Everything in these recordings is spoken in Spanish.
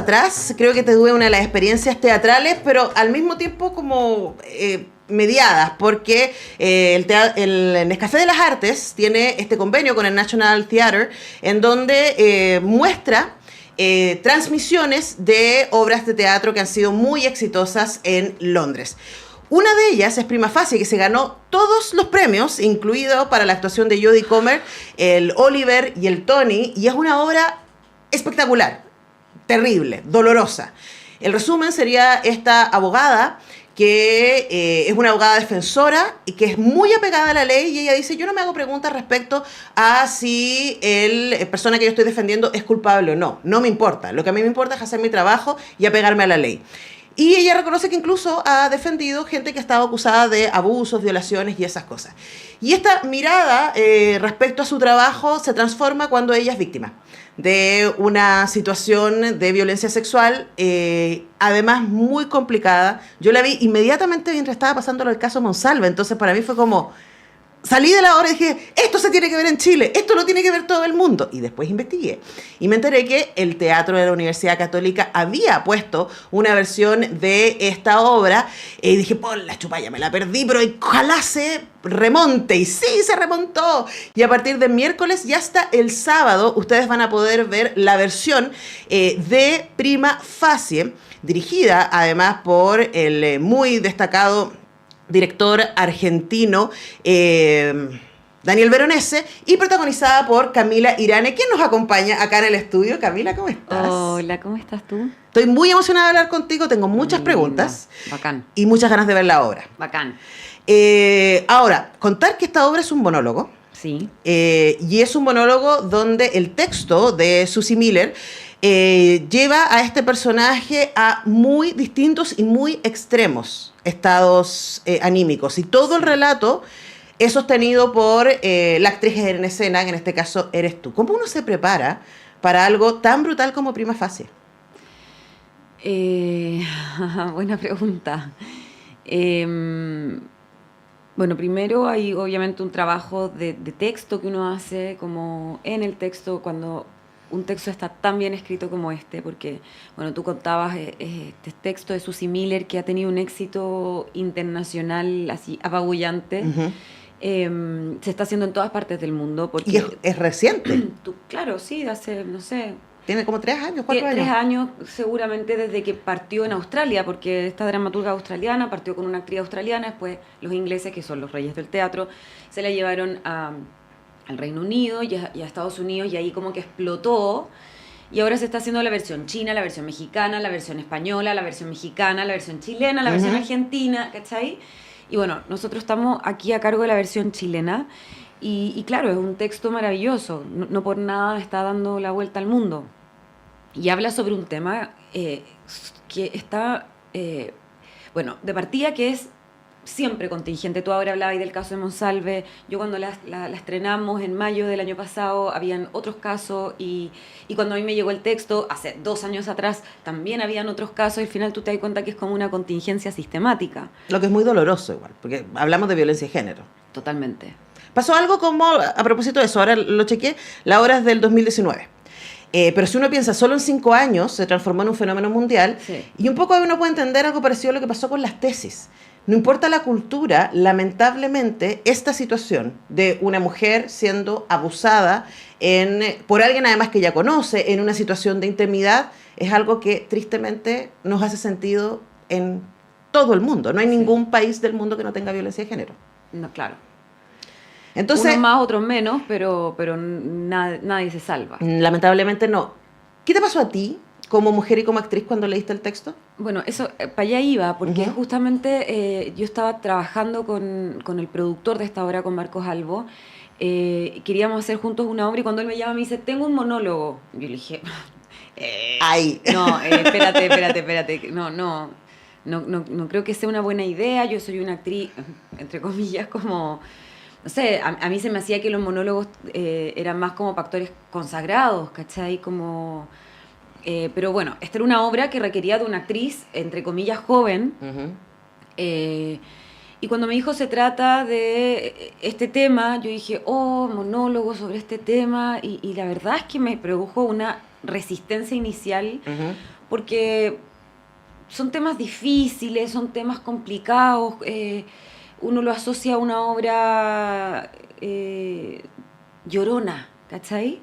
atrás, creo que tuve una de las experiencias teatrales, pero al mismo tiempo como mediadas, porque el Nescafé de las Artes tiene este convenio con el National Theatre, en donde muestra transmisiones de obras de teatro que han sido muy exitosas en Londres. Una de ellas es Prima Facie, que se ganó todos los premios, incluido para la actuación de Jodie Comer, el Oliver y el Tony, y es una obra espectacular, terrible, dolorosa. El resumen sería esta abogada que es una abogada defensora y que es muy apegada a la ley, y ella dice, yo no me hago preguntas respecto a si la persona que yo estoy defendiendo es culpable o no. No me importa. Lo que a mí me importa es hacer mi trabajo y apegarme a la ley. Y ella reconoce que incluso ha defendido gente que ha estado acusada de abusos, violaciones y esas cosas. Y esta mirada respecto a su trabajo se transforma cuando ella es víctima de una situación de violencia sexual, además muy complicada. Yo la vi inmediatamente mientras estaba pasándolo el caso Monsalve, entonces para mí fue como... Salí de la obra y dije, esto se tiene que ver en Chile, esto lo tiene que ver todo el mundo. Y después investigué y me enteré que el Teatro de la Universidad Católica había puesto una versión de esta obra. Y dije, la chupalla, me la perdí, pero ojalá se remonte. Y sí, se remontó. Y a partir de miércoles y hasta el sábado, ustedes van a poder ver la versión de Prima Facie, dirigida además por el muy destacado director argentino Daniel Veronese, y protagonizada por Camila Irane, quien nos acompaña acá en el estudio. Camila, ¿cómo estás? Hola, ¿cómo estás tú? Estoy muy emocionada de hablar contigo, tengo muchas preguntas. Bacán. Y muchas ganas de ver la obra. Bacán. Ahora, contar que esta obra es un monólogo. Sí. Y es un monólogo donde el texto de Susie Miller lleva a este personaje a muy distintos y muy extremos estados anímicos. Y todo el relato es sostenido por la actriz en escena, que en este caso eres tú. ¿Cómo uno se prepara para algo tan brutal como Prima Facie? Buena pregunta. Bueno, primero hay obviamente un trabajo de texto que uno hace, como en el texto, cuando un texto está tan bien escrito como este, porque, bueno, tú contabas este texto de Susie Miller, que ha tenido un éxito internacional así apabullante. Uh-huh. Se está haciendo en todas partes del mundo. Porque y es reciente. Claro, sí, hace, no sé... Tiene como 3 años, 4 años. 3 años seguramente desde que partió en Australia, porque esta dramaturga australiana partió con una actriz australiana, después los ingleses, que son los reyes del teatro, se la llevaron al Reino Unido y a Estados Unidos, y ahí como que explotó, y ahora se está haciendo la versión china, la versión mexicana, la versión española, la versión mexicana, la versión chilena, la uh-huh. versión argentina, ¿cachai? Y bueno, nosotros estamos aquí a cargo de la versión chilena, y claro, es un texto maravilloso, no por nada está dando la vuelta al mundo, y habla sobre un tema que está, bueno, de partida, que es siempre contingente. Tú ahora hablabas del caso de Monsalve. Yo cuando la estrenamos en mayo del año pasado, habían otros casos, y cuando a mí me llegó el texto, hace 2 años atrás, también habían otros casos, y al final tú te das cuenta que es como una contingencia sistemática. Lo que es muy doloroso igual, porque hablamos de violencia de género. Totalmente. Pasó algo como, a propósito de eso, ahora lo chequeé, la obra es del 2019. Pero si uno piensa, solo en 5 años se transformó en un fenómeno mundial, sí. Y un poco uno puede entender algo parecido a lo que pasó con las tesis. No importa la cultura, lamentablemente, esta situación de una mujer siendo abusada por alguien además que ella conoce, en una situación de intimidad, es algo que tristemente nos hace sentido en todo el mundo. No hay ningún país del mundo que no tenga violencia de género. No, claro. Entonces, unos más, otros menos, pero nadie se salva. Lamentablemente no. ¿Qué te pasó a ti como mujer y como actriz cuando leíste el texto? Bueno, eso para allá iba, porque uh-huh. justamente yo estaba trabajando con el productor de esta obra, con Marcos Albo. Queríamos hacer juntos una obra, y cuando él me llama me dice, tengo un monólogo. Yo le dije, ¡ay! No, espérate. No creo que sea una buena idea. Yo soy una actriz, entre comillas, como... No sé, a mí se me hacía que los monólogos eran más como para actores consagrados, ¿cachai? Como... pero bueno, esta era una obra que requería de una actriz, entre comillas, joven. Uh-huh. Y cuando me dijo, se trata de este tema, yo dije, monólogo sobre este tema. Y la verdad es que me produjo una resistencia inicial, porque son temas difíciles, son temas complicados, uno lo asocia a una obra llorona, ¿cachai?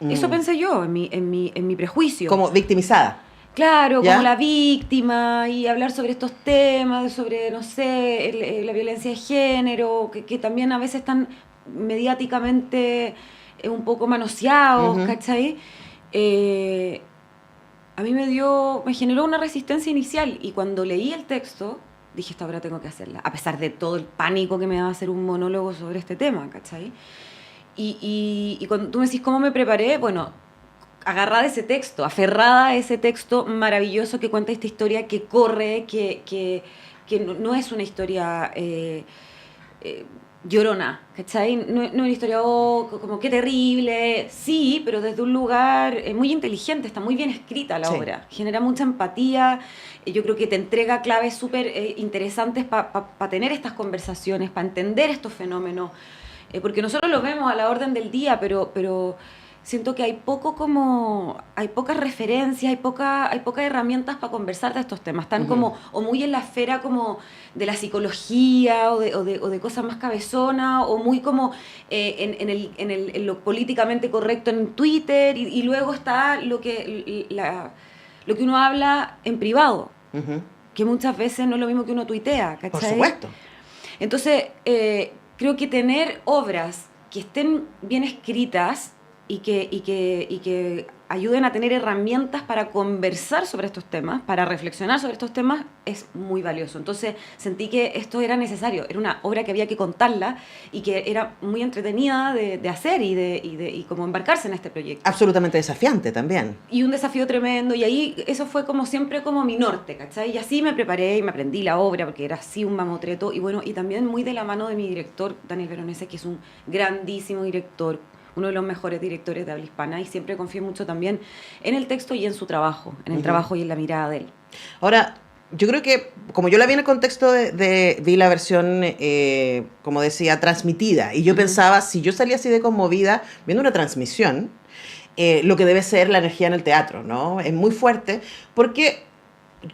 Eso pensé yo en mi prejuicio. Como victimizada. Claro, ¿Ya? como la víctima, y hablar sobre estos temas, sobre, no sé, la violencia de género, que también a veces están mediáticamente un poco manoseados, ¿cachai? A mí me generó una resistencia inicial, y cuando leí el texto, dije, esta obra tengo que hacerla, a pesar de todo el pánico que me daba hacer un monólogo sobre este tema, ¿cachai? Y cuando tú me decís cómo me preparé, bueno, agarrada a ese texto, aferrada a ese texto maravilloso que cuenta esta historia que corre, que no es una historia llorona, ¿cachai? No es una historia, como qué terrible, sí, pero desde un lugar muy inteligente, está muy bien escrita la obra, genera mucha empatía, yo creo que te entrega claves súper interesantes para tener estas conversaciones, para entender estos fenómenos, porque nosotros lo vemos a la orden del día, pero siento que hay pocas referencias, hay pocas herramientas para conversar de estos temas. Están como, o muy en la esfera como de la psicología, o de cosas más cabezonas, o muy como en lo políticamente correcto en Twitter, y luego está lo que uno habla en privado, que muchas veces no es lo mismo que uno tuitea, ¿cachai? Por supuesto. Entonces, creo que tener obras que estén bien escritas y que ayuden a tener herramientas para conversar sobre estos temas, para reflexionar sobre estos temas, es muy valioso. Entonces sentí que esto era necesario, era una obra que había que contarla y que era muy entretenida de hacer y como embarcarse en este proyecto. Absolutamente desafiante también. Y un desafío tremendo, y ahí eso fue como siempre como mi norte, ¿cachai? Y así me preparé y me aprendí la obra, porque era así un mamotreto, y bueno, y también muy de la mano de mi director, Daniel Veronese, que es un grandísimo director, uno de los mejores directores de habla hispana, y siempre confío mucho también en el texto y en su trabajo, en el trabajo y en la mirada de él. Ahora, yo creo que, como yo la vi en el contexto vi la versión, como decía, transmitida, y yo pensaba, si yo salía así de conmovida viendo una transmisión, lo que debe ser la energía en el teatro, ¿no? Es muy fuerte, porque,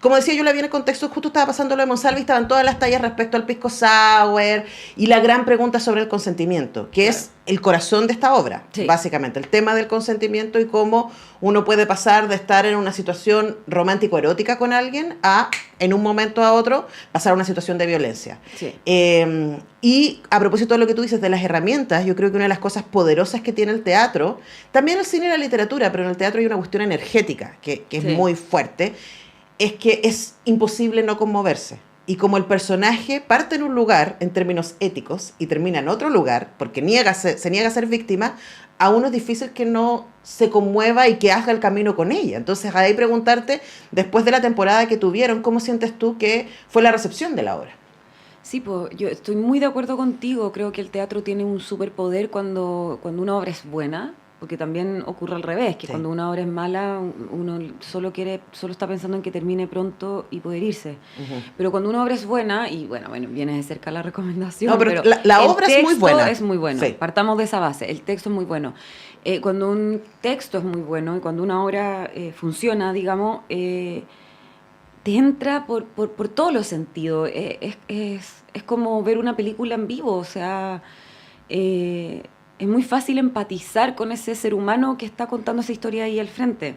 como decía, yo la vi en el contexto, justo estaba pasando lo de Monsalve, estaban todas las tallas respecto al pisco sour, y la gran pregunta sobre el consentimiento, que es el corazón de esta obra, básicamente, el tema del consentimiento y cómo uno puede pasar de estar en una situación romántico-erótica con alguien a, en un momento a otro, pasar a una situación de violencia. Y a propósito de lo que tú dices de las herramientas, yo creo que una de las cosas poderosas que tiene el teatro, también el cine y la literatura, pero en el teatro hay una cuestión energética que es muy fuerte, es que es imposible no conmoverse. Y como el personaje parte en un lugar en términos éticos y termina en otro lugar, porque se niega a ser víctima, a uno es difícil que no se conmueva y que haga el camino con ella. Entonces, ahí preguntarte, después de la temporada que tuvieron, ¿cómo sientes tú que fue la recepción de la obra? Sí, pues yo estoy muy de acuerdo contigo. Creo que el teatro tiene un superpoder cuando una obra es buena, porque también ocurre al revés, que cuando una obra es mala, uno solo está pensando en que termine pronto y poder irse. Pero cuando una obra es buena, y bueno, viene de cerca la recomendación, no, pero la obra es muy buena. Es muy bueno, partamos de esa base, el texto es muy bueno. Cuando un texto es muy bueno y cuando una obra funciona, digamos, te entra por todos los sentidos. Es como ver una película en vivo, o sea... es muy fácil empatizar con ese ser humano que está contando esa historia ahí al frente.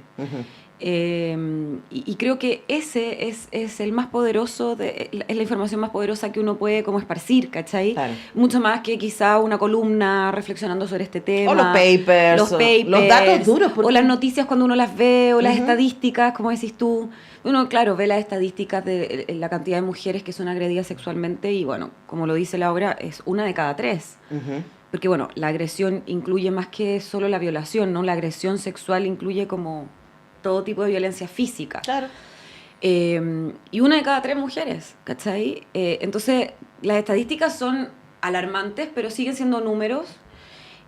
Y creo que ese es el más poderoso, es la información más poderosa que uno puede como esparcir, ¿cachai? Claro. Mucho más que quizá una columna reflexionando sobre este tema. O los papers. Los datos duros. O las noticias cuando uno las ve, o las estadísticas, como decís tú. Uno, claro, ve las estadísticas de la cantidad de mujeres que son agredidas sexualmente y, bueno, como lo dice la obra, es 1 de cada 3. Porque, bueno, la agresión incluye más que solo la violación, ¿no? La agresión sexual incluye como todo tipo de violencia física. Claro. Y 1 de cada 3 mujeres, ¿cachai? Entonces, las estadísticas son alarmantes, pero siguen siendo números.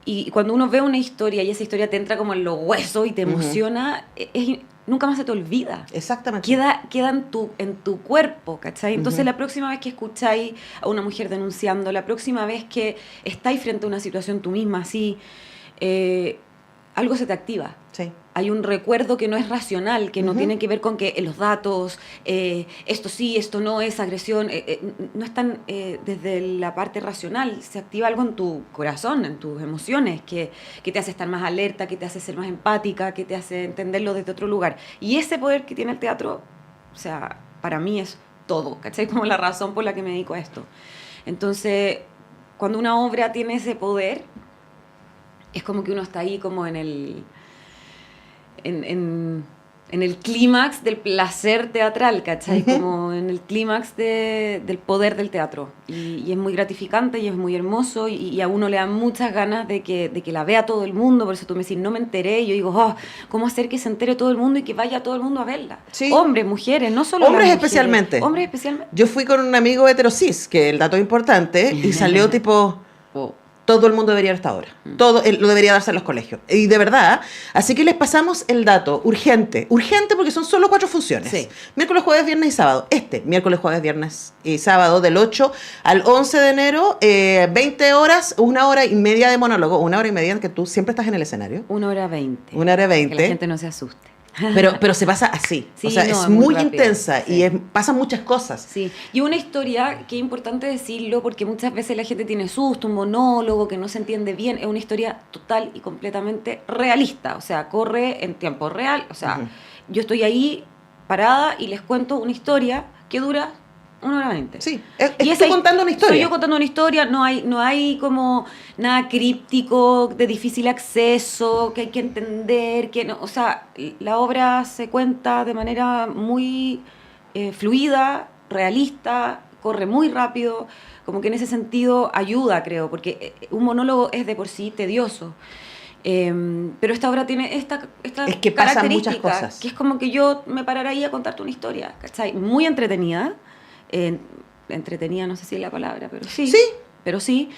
Y cuando uno ve una historia y esa historia te entra como en los huesos y te emociona, nunca más se te olvida. Exactamente. Queda en tu cuerpo, ¿cachai? Entonces, la próxima vez que escucháis a una mujer denunciando, la próxima vez que estáis frente a una situación tú misma así, algo se te activa. Sí. Hay un recuerdo que no es racional, que no tiene que ver con que los datos, esto sí, esto no, es agresión, no están desde la parte racional. Se activa algo en tu corazón, en tus emociones, que te hace estar más alerta, que te hace ser más empática, que te hace entenderlo desde otro lugar. Y ese poder que tiene el teatro, o sea, para mí es todo, ¿cachai? Como la razón por la que me dedico a esto. Entonces, cuando una obra tiene ese poder, es como que uno está ahí como en el clímax del placer teatral, ¿cachai? Como en el clímax del poder del teatro. Y es muy gratificante y es muy hermoso y a uno le da muchas ganas de que la vea todo el mundo. Por eso tú me decís, no me enteré. Y yo digo, ¿cómo hacer que se entere todo el mundo y que vaya todo el mundo a verla? Sí. Hombres, mujeres, no solo hombres las mujeres. especialmente. Hombres especialmente. Yo fui con un amigo heterosis, que el dato es importante, y salió tipo... Todo el mundo debería ver esta obra. Todo lo debería darse en los colegios. Y de verdad, así que les pasamos el dato urgente. Urgente porque son solo 4 funciones. Sí. Miércoles, jueves, viernes y sábado. Miércoles, jueves, viernes y sábado, del 8 al 11 de enero, 20 horas, 1 hora y media de monólogo. 1 hora y media en que tú siempre estás en el escenario. 1 hora 20. 1 hora 20. Que la gente no se asuste. Pero se pasa así. Sí, o sea, no, es es muy muy rápido, intensa sí. y pasan muchas cosas. Sí, y una historia que es importante decirlo porque muchas veces la gente tiene susto, un monólogo que no se entiende bien, es una historia total y completamente realista, o sea, corre en tiempo real, o sea, yo estoy ahí parada y les cuento una historia que dura 1 hora 20. Sí, Y estoy contando una historia. Soy yo contando una historia, no hay como nada críptico, de difícil acceso, que hay que entender, que no, o sea, la obra se cuenta de manera muy fluida, realista, corre muy rápido, como que en ese sentido ayuda, creo, porque un monólogo es de por sí tedioso. Pero esta obra tiene esta Es que pasan muchas característica, cosas. que es como que yo me parara ahí a contarte una historia, ¿cachai? Muy entretenida. Entretenida, no sé si es la palabra, pero sí. Sí. Pero sí.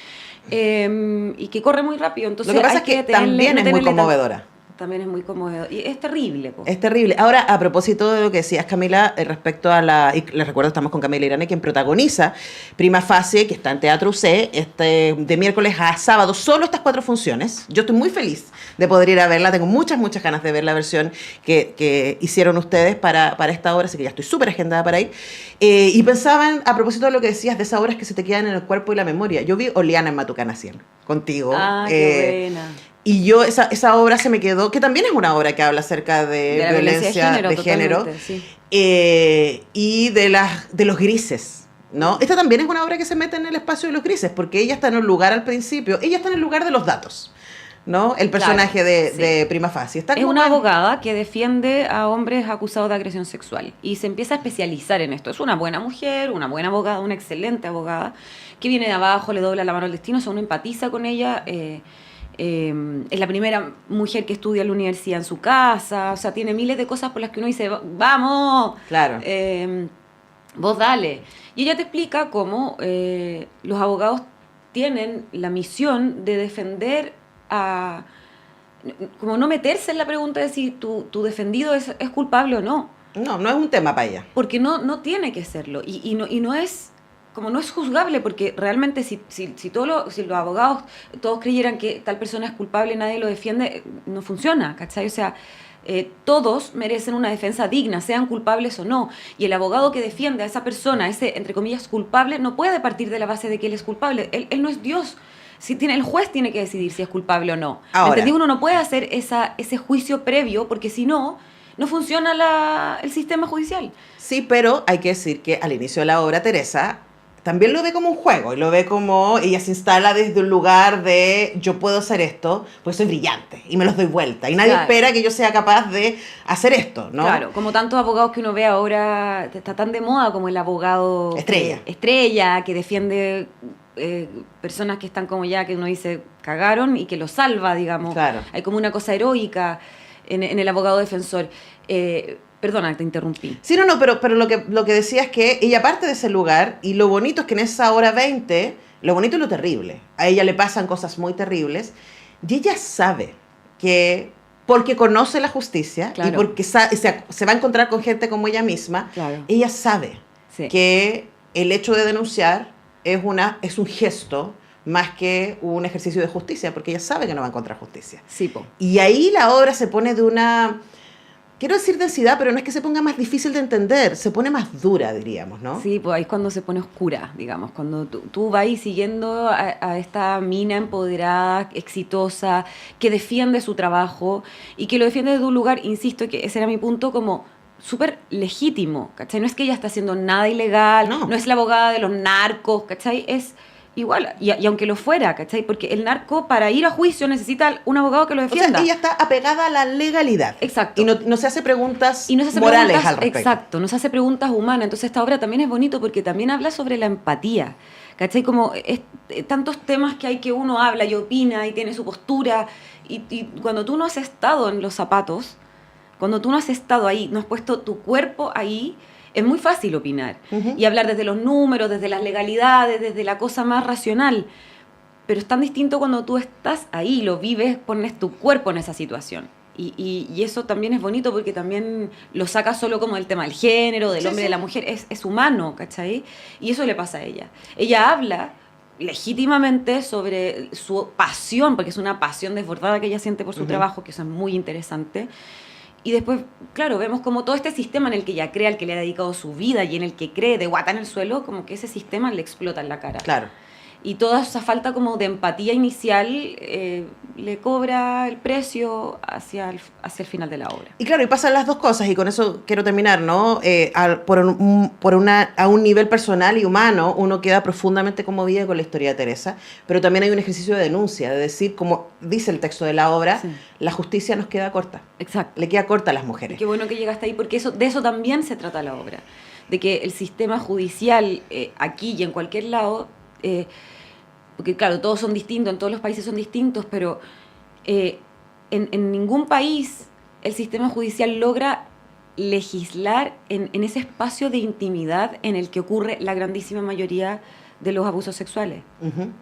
Y que corre muy rápido. Entonces Lo que pasa hay es que tenerle- también no es muy tenerle tan- conmovedora. También es muy conmovedor. Y es terrible, po. Es terrible. Ahora, a propósito de lo que decías, Camila, respecto a y les recuerdo, estamos con Camila Irane, quien protagoniza Prima Facie, que está en Teatro UC, de miércoles a sábado, solo estas 4 funciones. Yo estoy muy feliz de poder ir a verla, tengo muchas ganas de ver la versión que hicieron ustedes para esta obra, así que ya estoy súper agendada para ir. Y pensaban, a propósito de lo que decías, de esas obras que se te quedan en el cuerpo y la memoria. Yo vi Oleana en Matucana 100, contigo. Ah, qué buena. Y yo, esa obra se me quedó, que también es una obra que habla acerca de la violencia de género totalmente, sí. y de los grises, ¿no? Esta también es una obra que se mete en el espacio de los grises, porque ella está en un lugar al principio, ella está en el lugar de los datos, ¿no? El personaje Claro, de Prima Facie. Está Es como una más- abogada que defiende a hombres acusados de agresión sexual y se empieza a especializar en esto. Es una buena mujer, una buena abogada, una excelente abogada, que viene de abajo, le dobla la mano al destino, o sea, uno empatiza con ella. Es la primera mujer que estudia en la universidad en su casa, o sea, tiene miles de cosas por las que uno dice, vamos, Claro. vos dale. Y ella te explica cómo los abogados tienen la misión de defender como no meterse en la pregunta de si tu defendido es culpable o no. No es un tema para ella. Porque no tiene que serlo. Y no es, como no es juzgable, porque realmente si los abogados todos creyeran que tal persona es culpable y nadie lo defiende, no funciona, ¿cachai? O sea, todos merecen una defensa digna, sean culpables o no. Y el abogado que defiende a esa persona, ese, entre comillas, culpable, no puede partir de la base de que él es culpable. Él no es Dios. El juez tiene que decidir si es culpable o no. Ahora. ¿Entendí? Uno no puede hacer ese juicio previo, porque si no funciona el sistema judicial. Sí, pero hay que decir que al inicio de la obra, Teresa también lo ve como un juego y lo ve como ella se instala desde un lugar de yo puedo hacer esto, pues soy brillante y me los doy vuelta y nadie Claro. espera que yo sea capaz de hacer esto, ¿no? Claro, como tantos abogados que uno ve ahora, está tan de moda como el abogado estrella que defiende personas que están como ya, que uno dice, cagaron y que lo salva, digamos. Claro. Hay como una cosa heroica en el abogado defensor. Perdona, te interrumpí. Sí, no, pero lo que decía es que ella parte de ese lugar y lo bonito es que en esa hora 20, lo bonito y lo terrible, a ella le pasan cosas muy terribles y ella sabe que porque conoce la justicia Claro. y porque se va a encontrar con gente como ella misma, Claro. ella sabe Sí. que el hecho de denunciar es un gesto más que un ejercicio de justicia, porque ella sabe que no va a encontrar justicia. Sí, po. Y ahí la obra se pone de una, quiero decir densidad, pero no es que se ponga más difícil de entender, se pone más dura, diríamos, ¿no? Sí, pues ahí es cuando se pone oscura, digamos, cuando tú vas siguiendo a esta mina empoderada, exitosa, que defiende su trabajo y que lo defiende desde un lugar, insisto, que ese era mi punto, como súper legítimo, ¿cachai? No es que ella está haciendo nada ilegal, no es la abogada de los narcos, ¿cachai? Es igual, y aunque lo fuera, ¿cachai? Porque el narco para ir a juicio necesita un abogado que lo defienda. O sea, ella está apegada a la legalidad. Exacto. Y no se hace preguntas y no se hace morales preguntas, al respecto. Exacto, no se hace preguntas humanas. Entonces esta obra también es bonito porque también habla sobre la empatía, ¿cachai? Como tantos temas que hay que uno habla y opina y tiene su postura, y cuando tú no has estado en los zapatos, cuando tú no has estado ahí, no has puesto tu cuerpo ahí, es muy fácil opinar y hablar desde los números, desde las legalidades, desde la cosa más racional. Pero es tan distinto cuando tú estás ahí, lo vives, pones tu cuerpo en esa situación. Y eso también es bonito porque también lo saca solo como del tema del género, del hombre, de la mujer. Es humano, ¿cachai? Y eso le pasa a ella. Ella habla legítimamente sobre su pasión, porque es una pasión desbordada que ella siente por su trabajo, que eso es muy interesante. Y después, claro, vemos como todo este sistema en el que ella crea, al que le ha dedicado su vida y en el que cree de guata en el suelo, como que ese sistema le explota en la cara. Claro. Y toda esa falta como de empatía inicial le cobra el precio hacia el final de la obra. Y claro, y pasan las dos cosas, y con eso quiero terminar, ¿no? A un nivel personal y humano, uno queda profundamente conmovido con la historia de Teresa, pero también hay un ejercicio de denuncia, de decir, como dice el texto de la obra, sí, la justicia nos queda corta. Exacto. Le queda corta a las mujeres. Y qué bueno que llegaste ahí, porque de eso también se trata la obra, de que el sistema judicial aquí y en cualquier lado... porque claro, todos son distintos, en todos los países son distintos, pero en ningún país el sistema judicial logra legislar en ese espacio de intimidad en el que ocurre la grandísima mayoría de los abusos sexuales,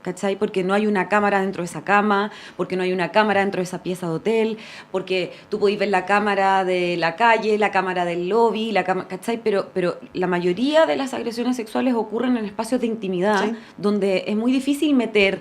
¿cachai? Porque no hay una cámara dentro de esa cama, porque no hay una cámara dentro de esa pieza de hotel, porque tú podés ver la cámara de la calle, la cámara del lobby, ¿cachai? Pero la mayoría de las agresiones sexuales ocurren en espacios de intimidad, sí, donde es muy difícil meter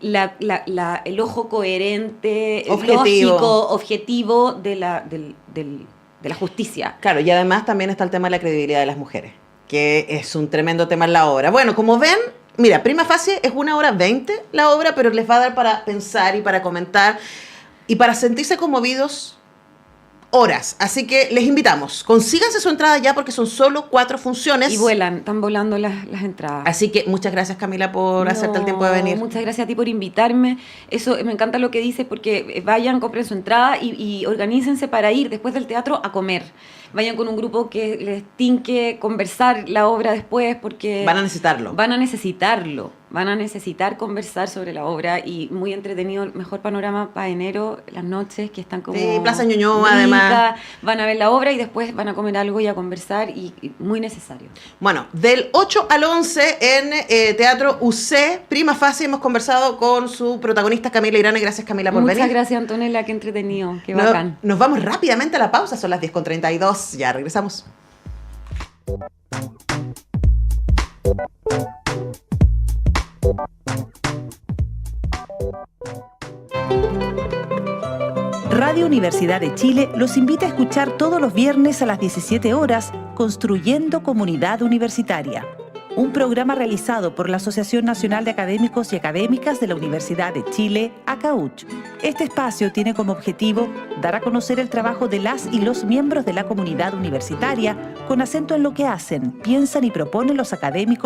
el ojo coherente, lógico, objetivo de la justicia. Claro, y además también está el tema de la credibilidad de las mujeres, que es un tremendo tema en la obra. Bueno, como ven, mira, prima facie es 1:20 la obra, pero les va a dar para pensar y para comentar y para sentirse conmovidos horas. Así que les invitamos, consíganse su entrada ya porque son solo 4 funciones. Y están volando las entradas. Así que muchas gracias, Camila, por hacerte el tiempo de venir. Muchas gracias a ti por invitarme. Eso, me encanta lo que dices, porque vayan, compren su entrada y organícense para ir después del teatro a comer. Vayan con un grupo que les tinque conversar la obra después, porque... Van a necesitarlo. Van a necesitar conversar sobre la obra, y muy entretenido, el mejor panorama para enero, las noches que están como... Sí, Plaza Ñuñoa, además. Van a ver la obra y después van a comer algo y a conversar, y muy necesario. Bueno, del 8 al 11 en Teatro UC, prima facie, hemos conversado con su protagonista Camila Irane. Gracias, Camila, por venir. Muchas gracias, Antonella, qué entretenido, qué bacán. Nos vamos rápidamente a la pausa, son las 10:32, ya regresamos. Radio Universidad de Chile los invita a escuchar todos los viernes a las 17 horas Construyendo Comunidad Universitaria, un programa realizado por la Asociación Nacional de Académicos y Académicas de la Universidad de Chile, ACAUCH. Este espacio tiene como objetivo dar a conocer el trabajo de las y los miembros de la comunidad universitaria con acento en lo que hacen, piensan y proponen los académicos